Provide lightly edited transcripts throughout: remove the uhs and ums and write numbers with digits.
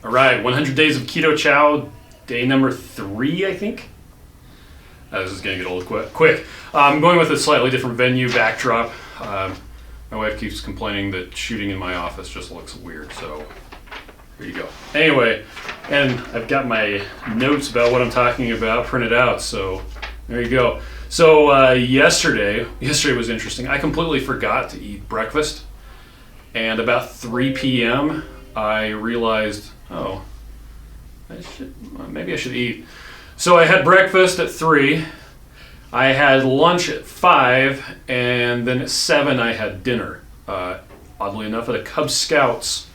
All right, 100 days of Keto Chow, day number 3, I think. This is going to get old quick. I'm going with a slightly different venue backdrop. My wife keeps complaining that shooting in my office just looks weird, so here you go. Anyway, and I've got my notes about what I'm talking about printed out, so there you go. So yesterday was interesting. I completely forgot to eat breakfast, and about 3 p.m. I realized, maybe I should eat. So I had breakfast at 3, I had lunch at 5, and then at 7 I had dinner. Oddly enough, at a Cub Scouts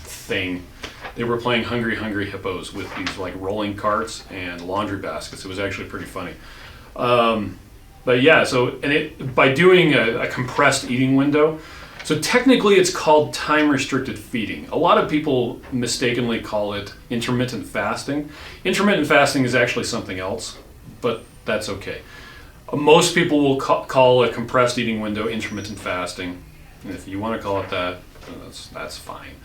thing, they were playing Hungry Hungry Hippos with these like rolling carts and laundry baskets. It was actually pretty funny. But yeah, by doing a compressed eating window, so technically it's called time-restricted feeding. A lot of people mistakenly call it intermittent fasting. Intermittent fasting is actually something else, but that's okay. Most people will call a compressed eating window intermittent fasting. And if you want to call it that, that's fine.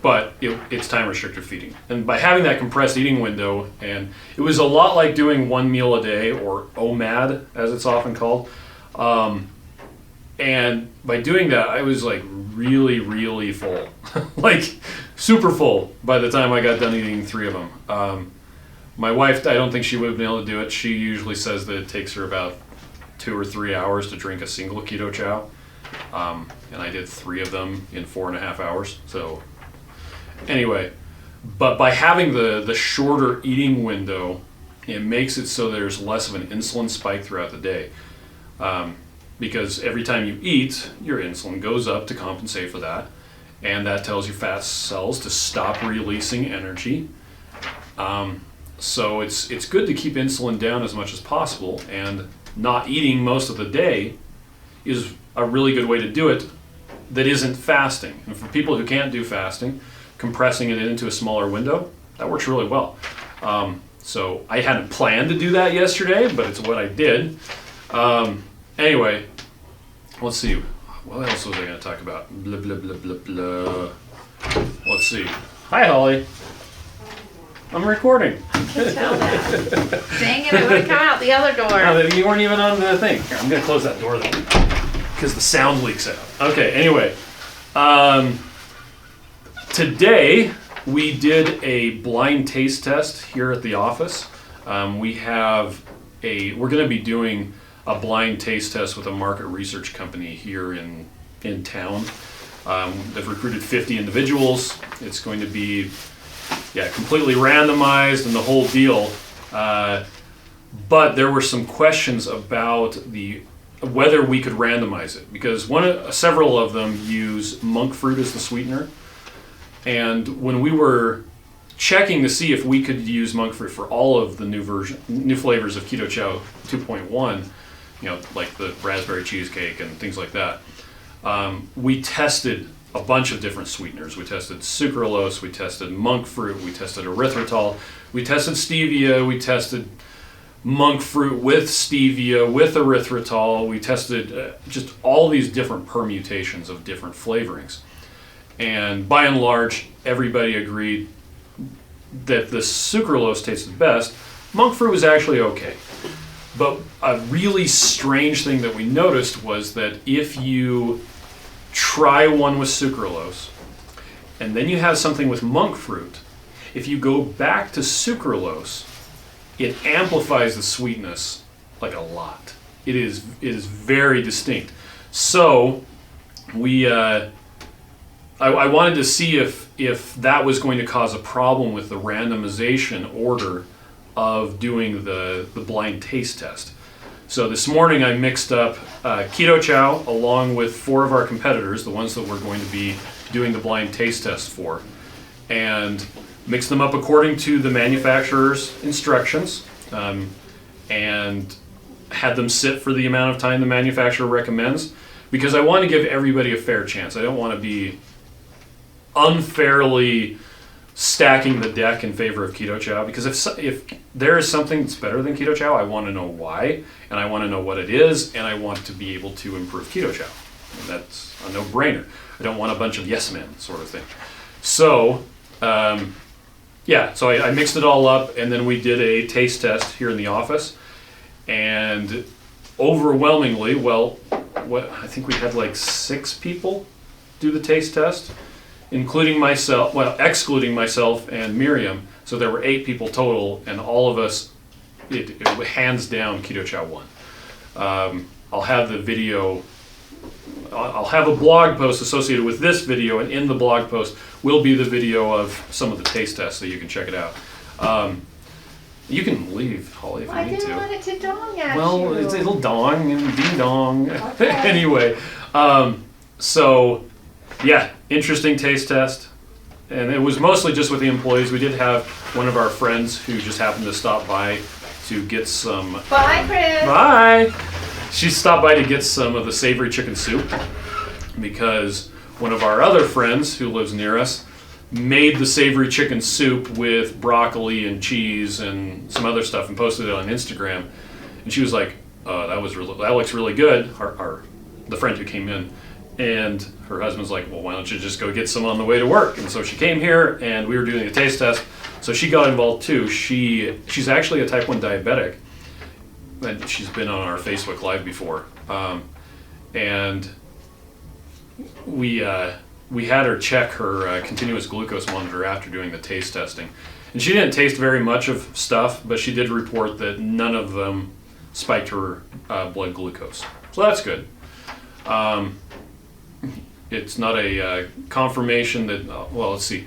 But it's time-restricted feeding. And by having that compressed eating window, and it was a lot like doing 1 meal a day, or OMAD, as it's often called. And by doing that, I was like really, really full. Like super full by the time I got done eating 3 of them. My wife, I don't think she would have been able to do it. She usually says that it takes her about 2 or 3 hours to drink a single Keto Chow. And I did 3 of them in 4.5 hours. So anyway, but by having the shorter eating window, it makes it so there's less of an insulin spike throughout the day. Because every time you eat, your insulin goes up to compensate for that, and that tells your fat cells to stop releasing energy. So it's good to keep insulin down as much as possible, and not eating most of the day is a really good way to do it that isn't fasting. And for people who can't do fasting, compressing it into a smaller window, that works really well. So I hadn't planned to do that yesterday, but it's what I did. Anyway, let's see. What else was I going to talk about? Blah, blah, blah, blah, blah. Let's see. Hi, Holly. I'm recording. I can tell that. Dang it, I would have come out the other door. No, you weren't even on the thing. Here, I'm going to close that door, though, because the sound leaks out. Okay, anyway. Today, we did a blind taste test here at the office. We're going to be doing a blind taste test with a market research company here in town. They've recruited 50 individuals. It's going to be completely randomized and the whole deal. But there were some questions about whether we could randomize it, because several of them use monk fruit as the sweetener. And when we were checking to see if we could use monk fruit for all of the new flavors of Keto Chow 2.1, like the raspberry cheesecake and things like that, we tested a bunch of different sweeteners. We tested sucralose, we tested monk fruit, we tested erythritol, we tested stevia, we tested monk fruit with stevia, with erythritol, we tested just all these different permutations of different flavorings. And by and large, everybody agreed that the sucralose tasted best. Monk fruit was actually okay. But a really strange thing that we noticed was that if you try one with sucralose, and then you have something with monk fruit, if you go back to sucralose, it amplifies the sweetness like a lot. It is very distinct. So I wanted to see if that was going to cause a problem with the randomization order of doing the blind taste test. So this morning I mixed up Keto Chow along with 4 of our competitors, the ones that we're going to be doing the blind taste test for, and mixed them up according to the manufacturer's instructions, and had them sit for the amount of time the manufacturer recommends, because I want to give everybody a fair chance. I don't want to be unfairly stacking the deck in favor of Keto Chow, because if there is something that's better than Keto Chow, I want to know why, and I want to know what it is, and I want to be able to improve Keto Chow. And that's a no-brainer. I don't want a bunch of yes men sort of thing. So, so I mixed it all up, and then we did a taste test here in the office, and overwhelmingly, I think we had like 6 people do the taste test, excluding myself and Miriam. So there were 8 people total, and all of us, it hands down, Keto Chow won. I'll have the video. I'll have a blog post associated with this video, and in the blog post will be the video of some of the taste tests, so you can check it out. You can leave, Holly, if you need to. I didn't want it to dong at Well, you. it'll dong and ding dong. Okay. Anyway, interesting taste test. And it was mostly just with the employees. We did have one of our friends who just happened to stop by to get some. Bye, Chris. Bye! She stopped by to get some of the savory chicken soup because one of our other friends who lives near us made the savory chicken soup with broccoli and cheese and some other stuff and posted it on Instagram. And she was like, that looks really good, the friend who came in. And her husband's like, well, why don't you just go get some on the way to work? And so she came here, and we were doing a taste test. So she got involved too. She's actually a type 1 diabetic, and she's been on our Facebook Live before. And we had her check her continuous glucose monitor after doing the taste testing. And she didn't taste very much of stuff, but she did report that none of them spiked her blood glucose. So that's good. It's not a confirmation that, let's see.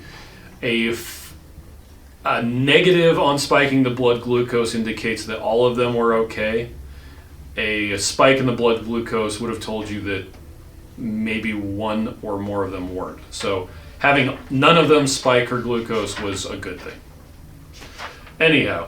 A negative on spiking the blood glucose indicates that all of them were okay. A spike in the blood glucose would have told you that maybe one or more of them weren't. So having none of them spike her glucose was a good thing. Anyhow,